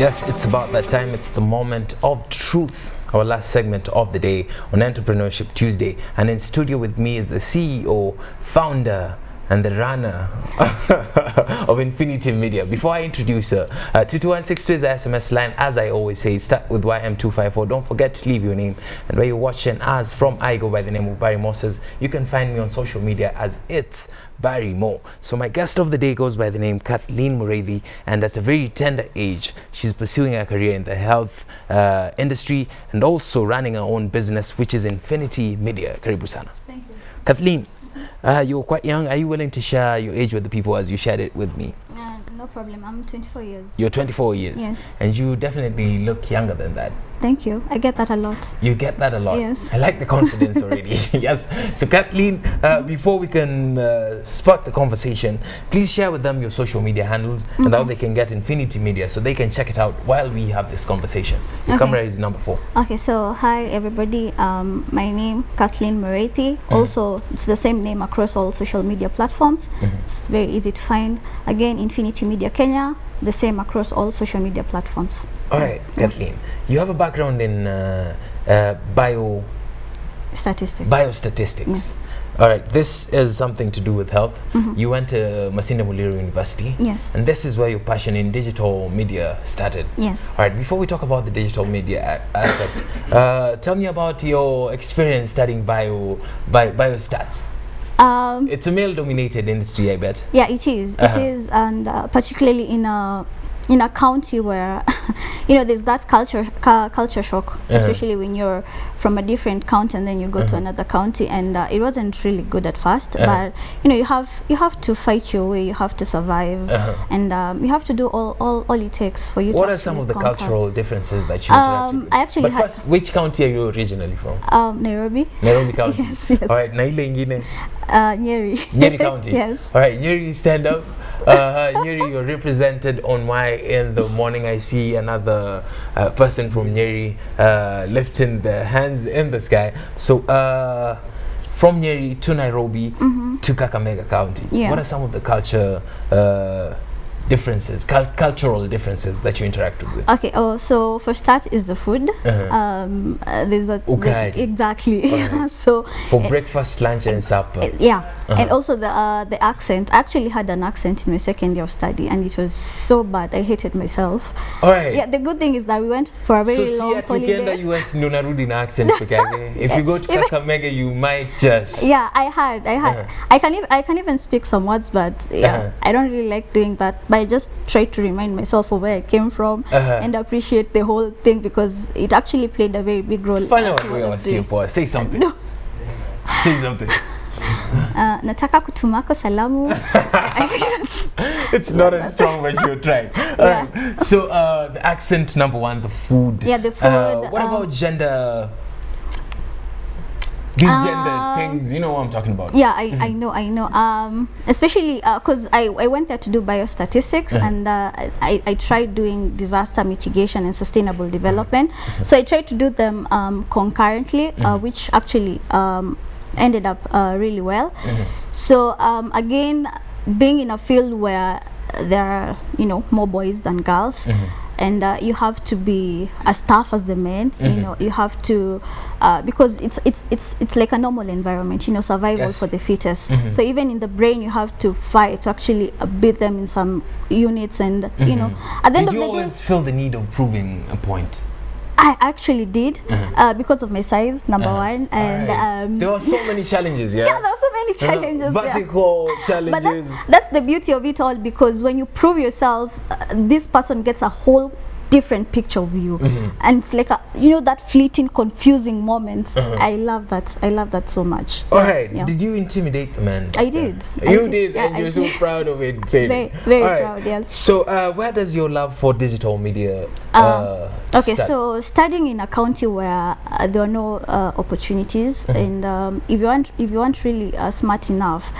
Yes, it's about that time. It's the moment of truth, our last segment of the day on Entrepreneurship Tuesday. And in studio with me is the CEO, founder, and the runner of Infinity Media. Before I introduce her, 22162 is the SMS line. As I always say, start with YM254. Don't forget to leave your name and where you're watching us from. I go by the name of Barry Moses. You can find me on social media as It's Barry Mo. So my guest of the day goes by the name Kathleen Mureithi, and at a very tender age, she's pursuing a career in the health industry and also running her own business, which is Infinity Media. Karibu sana. Thank you. Kathleen, you're quite young. Are you willing to share your age with the people as you shared it with me? No problem. I'm 24 years. You're 24 years? Yes. And you definitely look younger than that. Thank you. I get that a lot. You get that a lot? Yes. I like the confidence already. Yes. So Kathleen, before we can spark the conversation, please share with them your social media handles and how they can get Infinity Media so they can check it out while we have this conversation. Your camera is number 4. Okay, so hi everybody. My name Kathleen Mureithi. Also, it's the same name across all social media platforms. It's very easy to find. Again, Infinity Media Kenya, the same across all social media platforms. All right, Kathleen, you have a background in Statistics. Biostatistics. Yes. All right, this is something to do with health. You went to Masinde Muliro University. Yes. And this is where your passion in digital media started. Yes. All right, before we talk about the digital media aspect, tell me about your experience studying biostats. It's a male-dominated industry, I bet. Yeah, it is. It is, and particularly in a county where there's that culture shock, especially when you're from a different county and then you go to another county, and it wasn't really good at first, but you have to fight your way, you have to survive, and you have to do all it takes for you. What to are some of the conquer. Cultural differences that you interacted with? I actually but first, which county are you originally from? Nairobi. Nairobi County. Yes, yes. All right, na ile ingine? Nyeri. Nyeri County. Yes. All right, Nyeri, stand up. Nyeri, you're represented on Y in the morning. I see another person from Nyeri lifting their hands in the sky. So from Nyeri to Nairobi to Kakamega County, what are some of the cultural differences that you interacted with? Okay, so for start is the food. There's a exactly. So for breakfast, lunch, and supper. And also the accent. I actually had an accent in my second year of study, and it was so bad. I hated myself. All right. Yeah, the good thing is that we went for a very long holiday. So US nunarudi na accent. If you go to Kakamega, you might just. Yeah, I had. I can even speak some words, but I don't really like doing that. But I just try to remind myself of where I came from and appreciate the whole thing, because it actually played a very big role. Say something. No. Say something. Nataka kutumako salamu. It's not as strong as you're trying. All right. So the accent, number 1, the food. Yeah, the food. What about gender? These gender things, you know what I'm talking about. Yeah, I know. Especially because I went there to do biostatistics, and I tried doing disaster mitigation and sustainable development. So I tried to do them concurrently, which actually ended up really well. So again, being in a field where there are more boys than girls, and you have to be as tough as the men. You have to because it's like a normal environment. Survival for the fittest. So even in the brain, you have to fight to actually beat them in some units, and at the end of the day, you always feel the need of proving a point? I actually did because of my size, number 1, and there were so many challenges. Yeah, there were so many challenges. Vertical challenges. But that's the beauty of it all, because when you prove yourself, this person gets a whole different picture of you, and it's like that fleeting, confusing moments. I love that so much. All right. Did you intimidate the man? I did. You did, and you're so proud of it. Very proud. Yes. So where does your love for digital media okay, so studying in a county where there are no opportunities, and if you aren't really smart enough,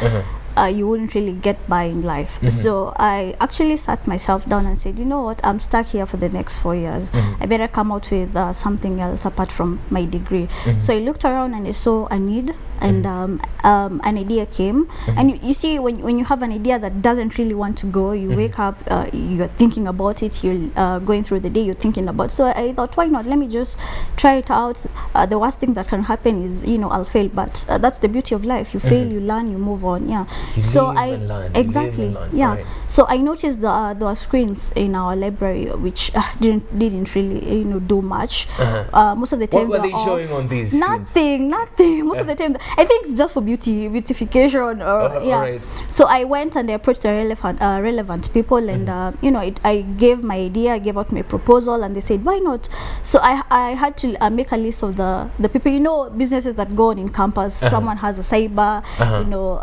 you wouldn't really get by in life. So I actually sat myself down and said, you know what, I'm stuck here for the next 4 years. I better come out with something else apart from my degree. So I looked around and I saw a need, and an idea came. And you see, when you have an idea that doesn't really want to go, you wake up, you're thinking about it, you're going through the day, you're thinking about. So I thought, why not? Let me just try it out. The worst thing that can happen is, you know, I'll fail, but that's the beauty of life. You fail, you learn, you move on. Yeah. You so live I and learn. exactly. You live and learn. Yeah. Right. So I noticed there were screens in our library which didn't really, you know, do much. Most of the time, what were they showing on these screens? Nothing. Most of the time, I think it's just for beautification. Or yeah. Right. So I went and I approached the relevant people, and you know, I gave my idea, I gave out my proposal, and they said, why not? So I had to make a list of the people, you know, businesses that go on in campus. Someone has a cyber, you know,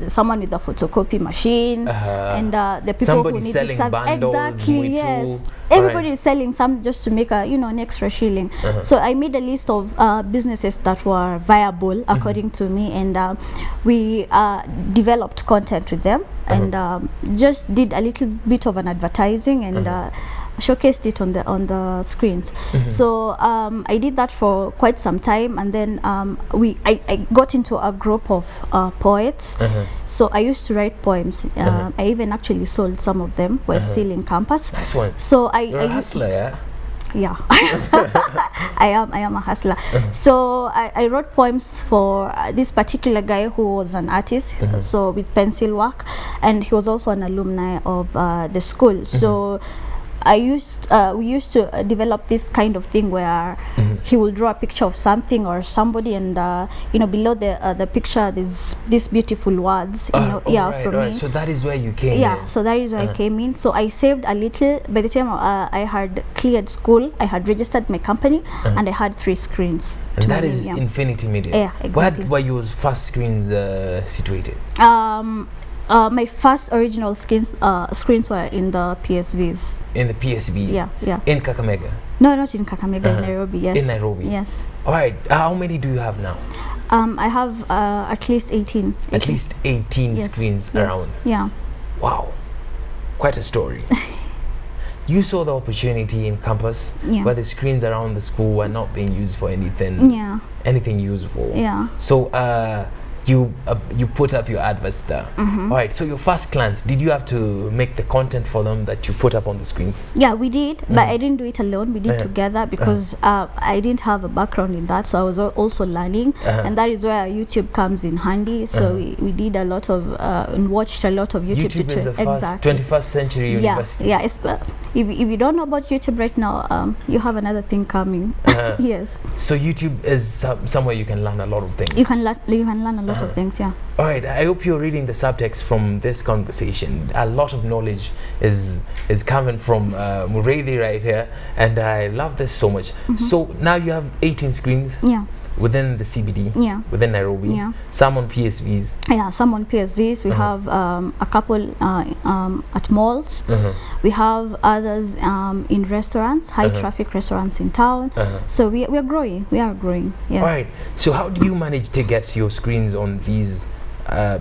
someone with a photocopy machine, and the people somebody who need selling bundles. exactly, yes. Y2. Everybody is selling some just to make a, you know, an extra shilling. So I made a list of businesses that were viable according to me, and we developed content with them, and just did a little bit of an advertising, and showcased it on the screens. So I did that for quite some time, and then I got into a group of poets. So I used to write poems. I even actually sold some of them while still in campus. Nice one. So You're a hustler, yeah? Yeah. I am a hustler. So I wrote poems for this particular guy who was an artist, so with pencil work, and he was also an alumni of the school. So we used to develop this kind of thing where he will draw a picture of something or somebody, and you know, below the picture there's these beautiful words, you know, from me. So that is where you came in. Yeah, so that is where I came in. So I saved a little. By the time I had cleared school, I had registered my company, and I had 3 screens. And that is Infinity Media. Yeah, exactly. Where were your first screens situated? My first original screens were in the PSVs. In the PSV? Yeah. In Kakamega? No, not in Kakamega, in Nairobi, yes. In Nairobi? Yes. All right. How many do you have now? I have at least 18. At least 18 screens around? Yeah. Wow. Quite a story. You saw the opportunity in campus where the screens around the school were not being used for anything useful. Yeah. So you put up your adverts there. All right, so your first clients, did you have to make the content for them that you put up on the screens? Yeah, we did, but I didn't do it alone. We did together because I didn't have a background in that, so I was also learning, and that is where YouTube comes in handy. So we did a lot of and watched a lot of YouTube YouTube is the first 21st century university. Yeah. If you don't know about YouTube right now, you have another thing coming. Yes. So YouTube is somewhere you can learn a lot of things. You can learn a lot of things. Yeah. All right. I hope you're reading the subtext from this conversation. A lot of knowledge is coming from Mureithi right here, and I love this so much. So now you have 18 screens. Yeah. Within the CBD, within Nairobi, some on PSVs. Yeah, some on PSVs. We have a couple at malls. We have others in restaurants, high traffic restaurants in town. So we are growing. We are growing. Yeah. All right. So how do you manage to get your screens on these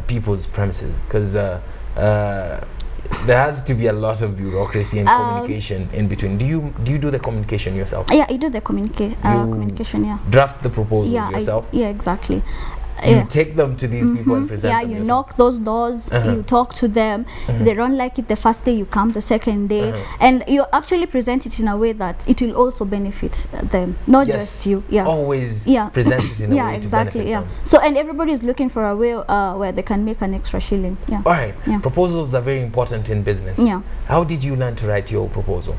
people's premises? Because there has to be a lot of bureaucracy and communication in between. Do you do the communication yourself? Yeah, I do the communication. Yeah. Draft the proposals yourself. Yeah, exactly. You take them to these people and present them you yourself. knock those doors, you talk to them. They don't like it the first day, you come the second day, and you actually present it in a way that it will also benefit them, not just you. Yeah, always present it in a way to benefit them. So, and everybody is looking for a way where they can make an extra shilling. Yeah. All right. Proposals are very important in business. Yeah. How did you learn to write your proposal?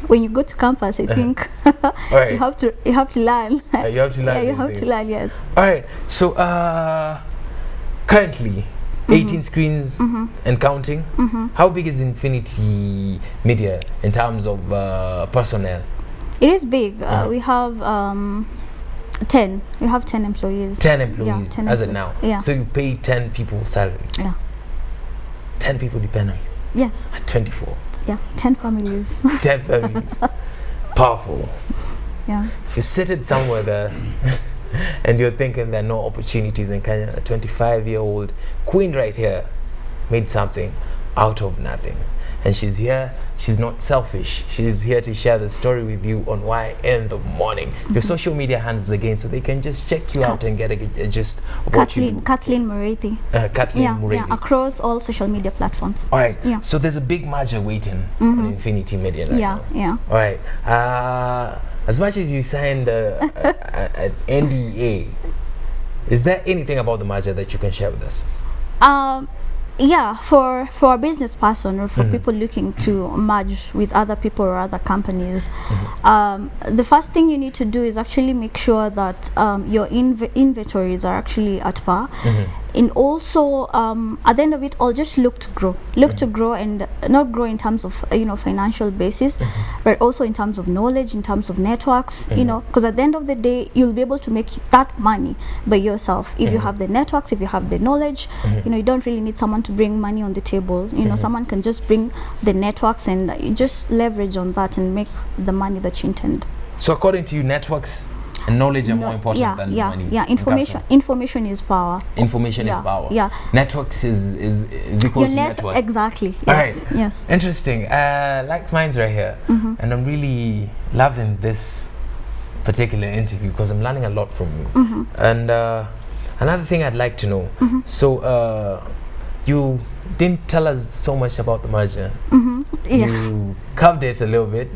When you go to campus, I think you have to learn. You have to learn. Yeah, you have to learn. Yes. All right. So currently 18 screens and counting. How big is Infinity Media in terms of personnel? It is big. We have 10. We have 10 employees. 10 employees, yeah, 10 as it now. Yeah. So you pay 10 people salary. Yeah. 10 people depend on you. Yes. At 24. Yeah. 10 families. 10 families. Powerful. Yeah. If you sit it somewhere there and you're thinking there are no opportunities in Kenya, a 25-year-old queen right here made something out of nothing. And she's here, she's not selfish. She's here to share the story with you on Why in the Morning. Your social media handles again, so they can just check you out and get a gist of what you do. Kathleen Mureithi. Kathleen Mureithi. Yeah, across all social media platforms. All right. Yeah. So there's a big merger waiting on Infinity Media right now. Yeah. All right. As much as you signed an NDA, is there anything about the merger that you can share with us? Yeah, for a business person or for people looking to merge with other people or other companies, the first thing you need to do is actually make sure that your inventories are actually at par. And also at the end of it all, just look to grow, and not grow in terms of financial basis, but also in terms of knowledge, in terms of networks, because at the end of the day you'll be able to make that money by yourself if you have the networks, if you have the knowledge. You don't really need someone to bring money on the table. Someone can just bring the networks, and you just leverage on that and make the money that you intend. So according to you, networks and knowledge are more important than money? Yeah, information is power. Information is power. Yeah. Networks is equal to network. Exactly. Yes. All right. Yes. Interesting. Like mine's right here. And I'm really loving this particular interview because I'm learning a lot from you. And another thing I'd like to know, so you didn't tell us so much about the merger. You covered it a little bit.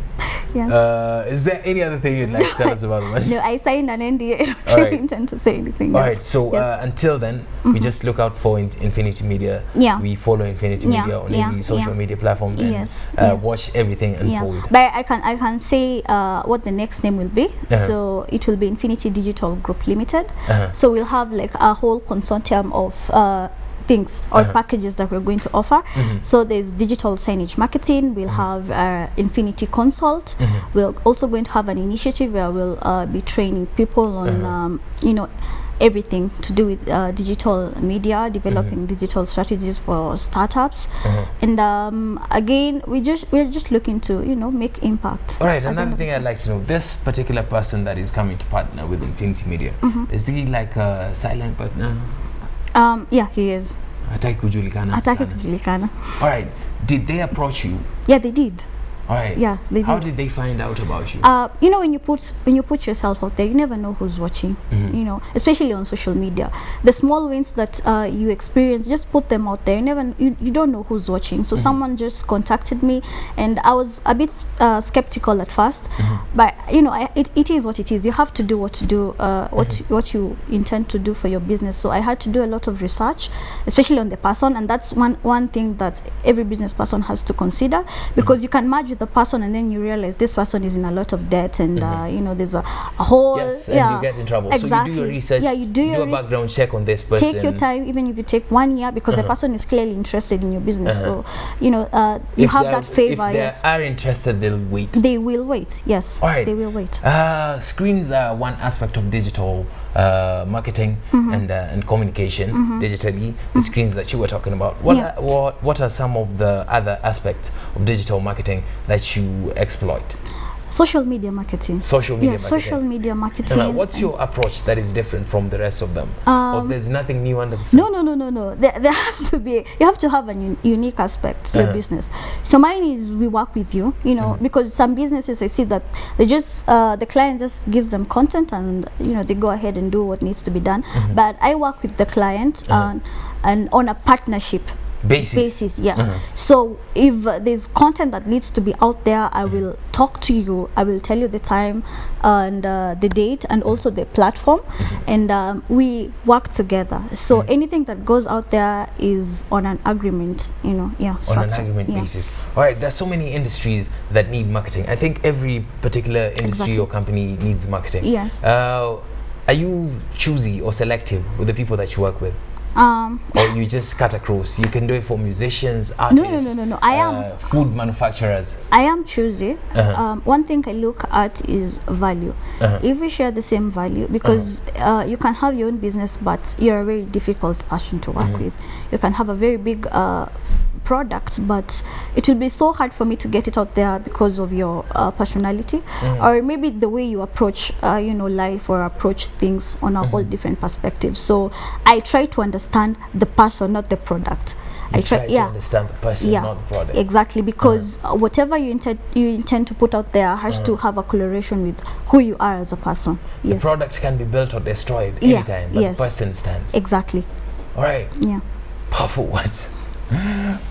Yes. Is there any other thing you'd like to tell us about the merger? No, I signed an NDA. I don't really intend to say anything. All right, so until then, we just look out for Infinity Media. Yeah. We follow Infinity Media on every social media platform. And watch everything unfold. But I can say what the next name will be. So it will be Infinity Digital Group Limited. So we'll have like a whole consortium of things or packages that we're going to offer. So there's digital signage marketing, we'll have Infinity Consult. We're also going to have an initiative where we'll be training people on everything to do with digital media, developing digital strategies for startups. And again, we're just looking to make impact. All right, another thing I'd like to know, this particular person that is coming to partner with Infinity Media, is he like a silent partner? Yeah, he is. Hataki kujulikana. All right, did they approach you? Yeah, they did. All right. Yeah, they did. How did they find out about you? When you put yourself out there, you never know who's watching. Especially on social media, the small wins that you experience, just put them out there. You don't know who's watching. So someone just contacted me, and I was a bit skeptical at first, but it is what it is. You have to do what you intend to do for your business. So I had to do a lot of research, especially on the person, and that's one thing that every business person has to consider, because you can merge with the person and then you realize this person is in a lot of debt, and there's a whole and you get in trouble. Exactly. So you do your research, do a background check on this person. Take your time, even if you take 1 year, because the person is clearly interested in your business. So you have that favor. If they are interested, they'll wait. They will wait. Yes. All right. They will wait. Screens are one aspect of digital marketing and communication digitally. The screens that you were talking about. What are some of the other aspects of digital marketing that you exploit? Social media marketing. Social media marketing. Now, what's your approach that is different from the rest of them? Or there's nothing new under the sun? No. There has to be. You have to have a unique aspect to your business. So mine is we work with you. Because some businesses I see that they just the client just gives them content and they go ahead and do what needs to be done. But I work with the client and on a partnership basis. So if there's content that needs to be out there, I will talk to you. I will tell you the time and the date and also the platform, and we work together. So anything that goes out there is on an agreement, on an agreement basis. All right, there's so many industries that need marketing. I think every particular industry or company needs marketing. Yes. Are you choosy or selective with the people that you work with? Or you just cut across? You can do it for musicians, artists. No. I am food manufacturers. I am choosy. One thing I look at is value. If we share the same value, because you can have your own business, but you're a very difficult person to work with. You can have a very big product, but it will be so hard for me to get it out there because of your personality, or maybe the way you approach life or approach things on a whole different perspective. So I try to understand the person, not the product. I try to understand the person, not the product. Exactly, because whatever you intend to put out there has to have a correlation with who you are as a person. The product can be built or destroyed anytime, but the person stands. Exactly. All right. Yeah. Powerful words.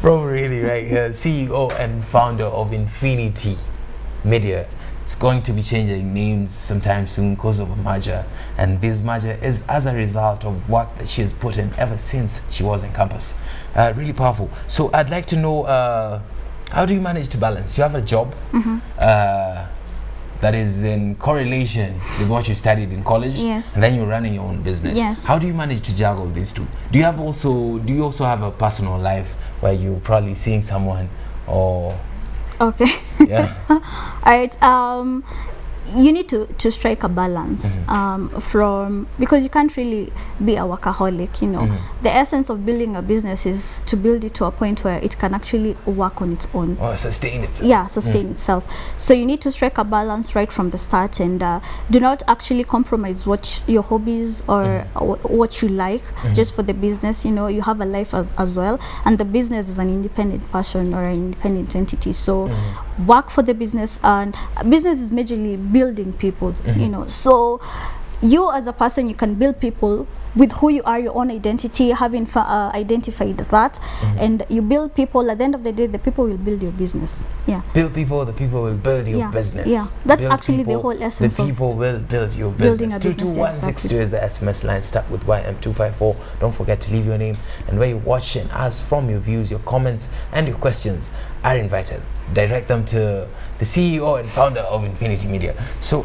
Bro, really right here, CEO and founder of Infinity Media. It's going to be changing names sometime soon because of a merger, and this merger is as a result of what that she has put in ever since she was in campus. Really powerful. So I'd like to know, how do you manage to balance? You have a job that is in correlation with what you studied in college, and then you're running your own business. How do you manage to juggle these two? Do you also have a personal life where you're probably seeing someone or? Okay. Yeah. All right. You need to strike a balance from, because you can't really be a workaholic, you know. The essence of building a business is to build it to a point where it can actually work on its own. Or sustain itself. Yeah, sustain itself. So you need to strike a balance right from the start, and do not actually compromise what your hobbies or what you like just for the business. You know, you have a life as well, and the business is an independent person or an independent entity. So work for the business, and business is majorly building people, you know. So you as a person, you can build people with who you are, your own identity, having identified that, and you build people. At the end of the day, the people will build your business. Build people, the people will build your business. That's build actually people, the whole essence. The people will build your business. 22162 is the SMS line. Start with YM254. Don't forget to leave your name and where you're watching us from. Your views, your comments, and your questions are invited. Direct them to the CEO and founder of Infinity Media. So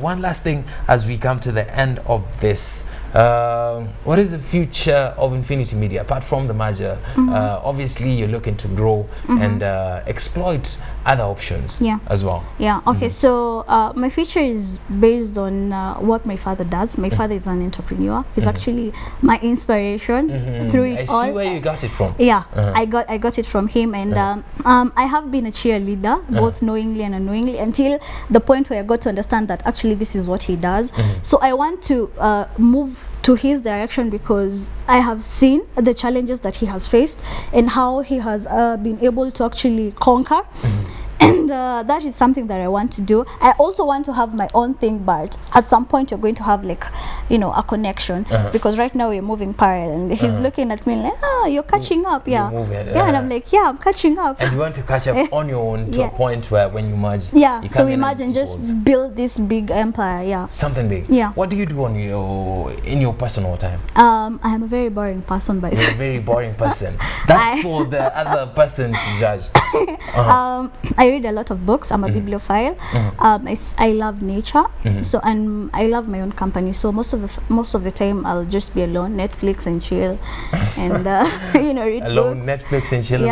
one last thing as we come to the end of this. What is the future of Infinity Media apart from the merger? Obviously you're looking to grow and exploit other options as well. Okay. So my future is based on what my father does. My father is an entrepreneur. He's actually my inspiration through it all. I see where you got it from. I got it from him, and I have been a cheerleader, both knowingly and unknowingly, until the point where I got to understand that actually this is what he does. So I want to move to his direction, because I have seen the challenges that he has faced and how he has been able to actually conquer. And that is something that I want to do. I also want to have my own thing, but at some point you're going to have, like, you know, a connection, because right now we're moving parallel, and he's looking at me like, you're catching up. And I'm like, I'm catching up. And you want to catch up on your own to a point where when you merge, so imagine just build this big empire. Something big. What do you do in your personal time? I am a very boring person, by the way. You're a very boring person. That's for the other person to judge. I read a lot of books. I'm a bibliophile. I love nature, so, and I love my own company. So most of the time I'll just be alone, Netflix and chill, and you know, read alone, books. Netflix and chill.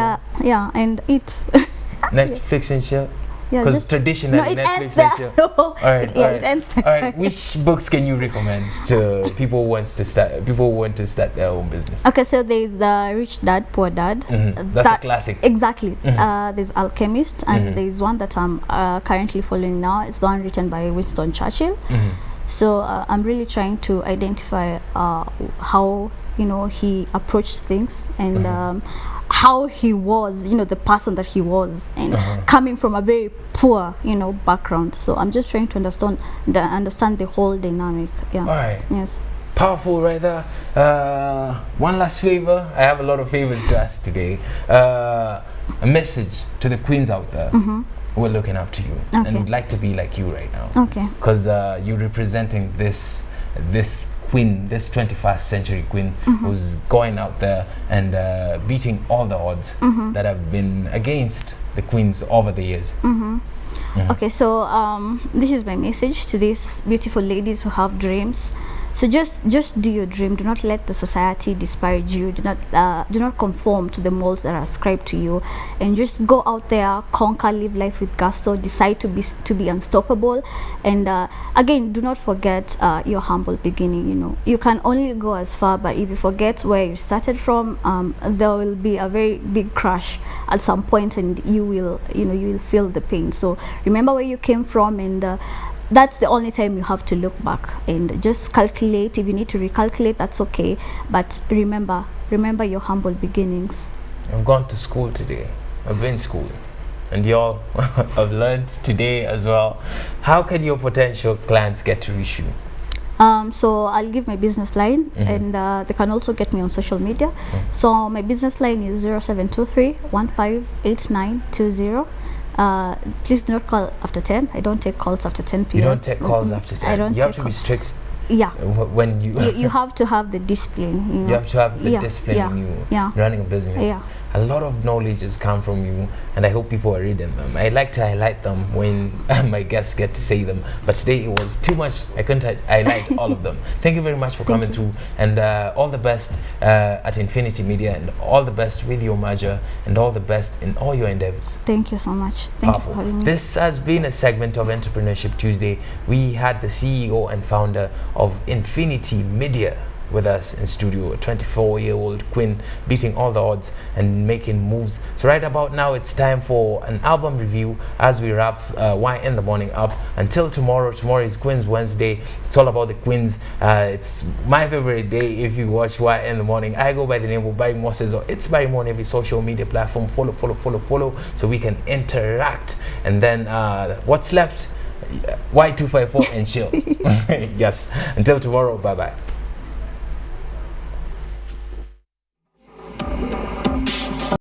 And eat. Netflix and chill. Because traditionally Netflix and chill. All right. Which books can you recommend to people who want to start their own business? Okay, so there's the Rich Dad Poor Dad. That's a classic. Exactly. There's Alchemist, and there's one that I'm currently following now. It's the one written by Winston Churchill. So I'm really trying to identify how, you know, he approached things, and how he was, you know, the person that he was, and coming from a very poor, you know, background. So I'm just trying to understand the whole dynamic. All right. Yes. Powerful right there. One last favor. I have a lot of favors to ask today. A message to the queens out there. We're looking up to you, and would like to be like you right now. Because you're representing this queen, this 21st century queen, who's going out there and beating all the odds that have been against the queens over the years. Okay, so this is my message to these beautiful ladies who have dreams. So just do your dream. Do not let the society disparage you. Do not conform to the molds that are ascribed to you, and just go out there, conquer, live life with gusto, decide to be unstoppable. And again, do not forget your humble beginning. You know, you can only go as far, but if you forget where you started from, there will be a very big crash at some point, and you will feel the pain. So remember where you came from, and that's the only time you have to look back, and just calculate. If you need to recalculate, that's okay, but remember your humble beginnings. I've gone to school today. I've been school. And y'all have learned today as well. How can your potential clients get to reach you? So I'll give my business line, and they can also get me on social media. So my business line is 0723-158920. Please do not call after 10. I don't take calls after 10 p.m. You don't take calls after 10? I don't. You have to be strict. Yeah. When you have to have the discipline. You have to have the discipline in you running a business. Yeah. A lot of knowledge has come from you, and I hope people are reading them. I like to highlight them when my guests get to say them, but today it was too much. I couldn't highlight all of them. Thank you very much for coming through, and all the best at Infinity Media, and all the best with your merger, and all the best in all your endeavors. Thank you so much. Thank you for having me. This has been a segment of Entrepreneurship Tuesday. We had the CEO and founder of Infinity Media with us in studio, a 24-year-old queen beating all the odds and making moves. So right about now, it's time for an album review as we wrap Y in the Morning up. Until tomorrow. Tomorrow is Queens Wednesday. It's all about the queens. It's my favorite day if you watch Y in the Morning. I go by the name of Barry Moses, or it's Barry Mo on every social media platform. Follow so we can interact. And then what's left? Y254 and chill. Yes. Until tomorrow, bye-bye.